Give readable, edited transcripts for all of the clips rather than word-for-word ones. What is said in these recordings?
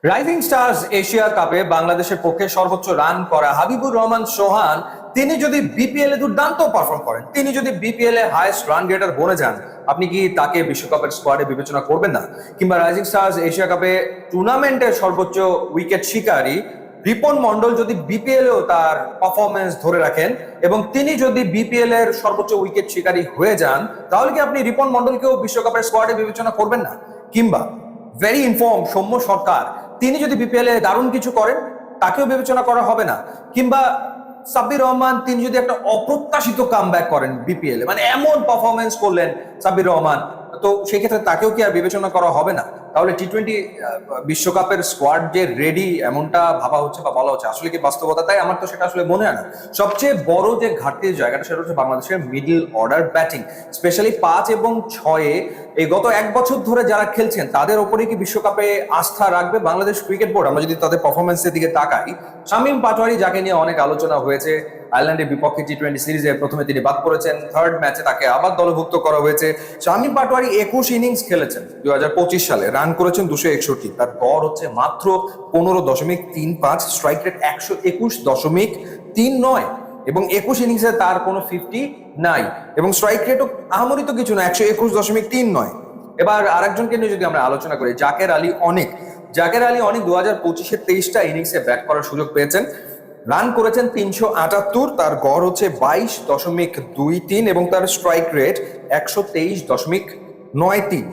Rising stars Asia কাপে বাংলাদেশের পক্ষে সর্বোচ্চ রান করা হাবিবুর রহমান সোহান তিনি যদি বিপিএল এ দুর্দান্ত পারফর্ম করেন, তিনি যদি বিপিএল এ হাইয়েস্ট রান গেটার বনে যান, আপনি কি তাকে বিশ্বকাপের স্কোয়াডে বিবেচনা করবেন না? কিংবা রাইজিং স্টার্স এশিয়া কাপে টুর্নামেন্টের সর্বোচ্চ উইকেট শিকারী রিপন মন্ডল যদি বিপিএল এও তার পারফরমেন্স ধরে রাখেন এবং তিনি যদি বিপিএল এর সর্বোচ্চ উইকেট শিকারী হয়ে যান, তাহলে কি আপনি রিপন মন্ডলকেও বিশ্বকাপের স্কোয়াডে বিবেচনা করবেন না? কিংবা ভেরি ইনফর্ম সৌম্য সরকার তিনি যদি বিপিএল এ দারুণ কিছু করেন, তাকেও বিবেচনা করা হবে না? কিংবা সাব্বির রহমান তিনি যদি একটা অপ্রত্যাশিত কামব্যাক করেন বিপিএল এ, মানে এমন পারফরমেন্স করলেন সাব্বির রহমান, তো সেই ক্ষেত্রে তাকেও কি আর বিবেচনা করা হবে না? তাহলে টি-20 বিশ্বকাপের স্কোয়াড যে রেডি এমনটা ভাবা হচ্ছে বা বলা হচ্ছে, আসলে কি বাস্তবতা তাই? আমার তো সেটা আসলে মনে হয় না। সবচেয়ে বড় যে ঘাটতির জায়গাটা সেটা হচ্ছে বাংলাদেশের মিডল অর্ডার ব্যাটিং, স্পেশালি 5 এবং 6-এ এই গত এক বছর ধরে যারা খেলছেন তাদের ওপরে কি বিশ্বকাপে আস্থা রাখবে বাংলাদেশ ক্রিকেট বোর্ড? আমরা যদি তাদের পারফরমেন্সের দিকে তাকাই, শামীম পাটোয়ারি যাকে নিয়ে অনেক আলোচনা হয়েছে, আয়ারল্যান্ডের বিপক্ষে টি-20 সিরিজে প্রথমে তিনি বাদ পড়েছেন, থার্ড ম্যাচে তাকে আবার দলভুক্ত করা হয়েছে। শামীম পাটোয়ারি 21 ইনিংস খেলেছেন 2025 সালে, রান করেছেন 261, তার গড় হচ্ছে মাত্র 15.35, স্ট্রাইক রেট 121.39 এবং 21 ইনিংসে তার কোনো 50 নাই এবং স্ট্রাইক রেটও আহামরি তো কিছু না, 121.39। এবার আরেকজনকে নিয়ে যদি আমরা আলোচনা করি, জাকের আলী অনেক। জাকের আলী অনেক 2025-এ 23টা ইনিংসে ব্যাট করার সুযোগ পেয়েছেন, রান করেছেন 378, তার গড় হচ্ছে 22.23 এবং তার স্ট্রাইক রেট 123.93।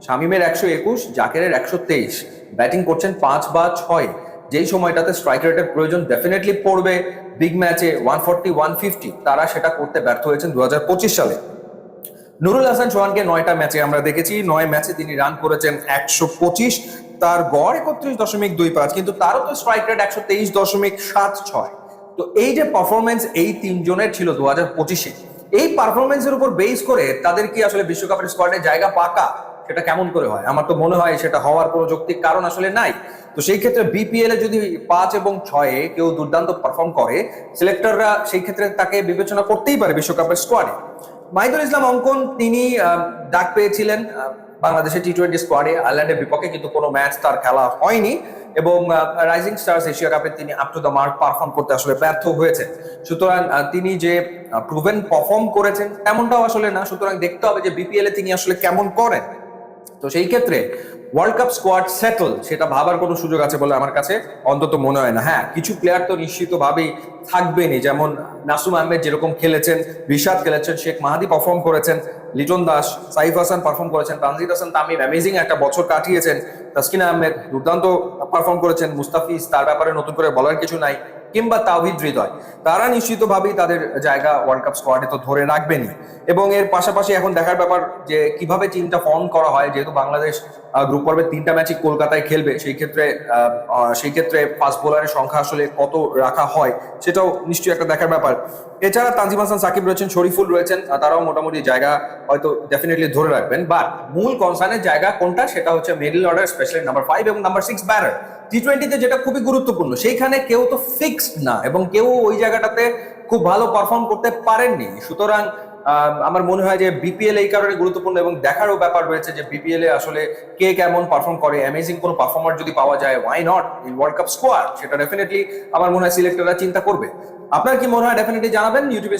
শামীমের 121, জাকেরের 123, ব্যাটিং করছেন 5 বা 6, যেই সময়টাতে স্ট্রাইক রেটের প্রয়োজন ডেফিনেটলি পড়বে বিগ ম্যাচে 140 150, তারা সেটা করতে ব্যর্থ হয়েছেন 2025 সালে। নুরুল হাসান সোহানকে 9টা ম্যাচে আমরা দেখেছি, 9 ম্যাচে তিনি রান করেছেন 125, তার গড় 31.25, কিন্তু তারও তো স্ট্রাইক রেট 123.76। তো এই যে পারফরমেন্স এই তিনজনের ছিল 2025-এ, এই পারফরমেন্সের উপর বেস করে তাদের কি আসলে বিশ্বকাপের স্কোয়াডে জায়গা পাকা? সেটা কেমন করে হয়? আমার তো মনে হয় সেটা হওয়ার কোনো যৌক্তিক কারণ আসলে নাই। তো সেই ক্ষেত্রে বিপিএল এ যদি 5 এবং 6-এ কেউ দুর্দান্ত পারফর্ম করে, সিলেক্টররা সেই ক্ষেত্রে তাকে বিবেচনা করতেই পারে বিশ্বকাপের স্কোয়াডে। মাহিদুল ইসলাম অঙ্কন তিনি ডাক পেয়েছিলেন বাংলাদেশের টি-20 স্কোয়াডে আয়ারল্যান্ডের বিপক্ষে, কিন্তু কোনো ম্যাচ তার খেলা হয়নি এবং রাইজিং স্টার্স এশিয়া কাপে তিনি up to the mark perform করতে আসলে ব্যর্থ হয়েছেন। সুতরাং তিনি যে প্রুভেন পারফর্ম করেছেন তেমনটাও আসলে না। সুতরাং দেখতে হবে যে বিপিএল এ তিনি আসলে কেমন করেন। তো সেই ক্ষেত্রে ওয়ার্ল্ড কাপ স্কোয়াড সেটল সেটা ভাবার কোনো সুযোগ আছে বলে আমার কাছে অন্তত মনে হয় না। হ্যাঁ, কিছু প্লেয়ার তো নিশ্চিতভাবেই থাকবেনই, যেমন নাসুম আহমেদ যেরকম খেলেছেন, রিশাদ খেলেছেন, শেখ মাহাদি পারফর্ম করেছেন, লিটন দাস, সাইফ হাসান পারফর্ম করেছেন, তানজিদ হাসান তামিম অ্যামেজিং একটা বছর কাটিয়েছেন, তাসকিন আহমেদ দুর্দান্ত পারফর্ম করেছেন, মুস্তাফিজ তার ব্যাপারে নতুন করে বলার কিছু নাই, কিংবা তাওহিদ হৃদয়, তারা নিশ্চিতভাবেই তাদের জায়গা ওয়ার্ল্ড কাপ স্কোয়াডে তো ধরে রাখবেনই। এবং এর পাশাপাশি এখন দেখার ব্যাপার যে কিভাবে টিমটা ফর্ম করা হয়, যেহেতু বাংলাদেশ গ্রুপ পর্বের 3টা ম্যাচই কলকাতায় খেলবে, সেই ক্ষেত্রে ফাস্ট বোলারের সংখ্যা আসলে কত রাখা হয় সেটাও নিশ্চয়ই একটা দেখার ব্যাপার। এছাড়া তানজিম হাসান সাকিব রয়েছেন, শরীফুল রয়েছেন, তারাও মোটামুটি জায়গা হয়তো ডেফিনেটলি ধরে রাখবেন। বাট মূল কনসার্নের জায়গা কোনটা, সেটা হচ্ছে মিডল অর্ডার, স্পেশালি নাম্বার 5 এবং নাম্বার 6 ব্যাটার। টি-20-তে যেটা খুবই গুরুত্বপূর্ণ, সেইখানে কেউ তো ফিক্সড না এবং কেউ ওই জায়গাটাতে খুব ভালো পারফর্ম করতে পারেননি। সুতরাং আমার মনে হয় যে বিপিএল এই কারণে গুরুত্বপূর্ণ এবং দেখারও ব্যাপার রয়েছে যে বিপিএল এ আসলে কে কেমন পারফর্ম করে। অ্যামেজিং কোনো পারফর্মার যদি পাওয়া যায়, why not in world cup squad, সেটা ডেফিনেটলি আমার মনে হয় সিলেক্টররা চিন্তা করবে। আপনার কি মনে হয় ডেফিনেটলি জানাবেন ইউটিউবে।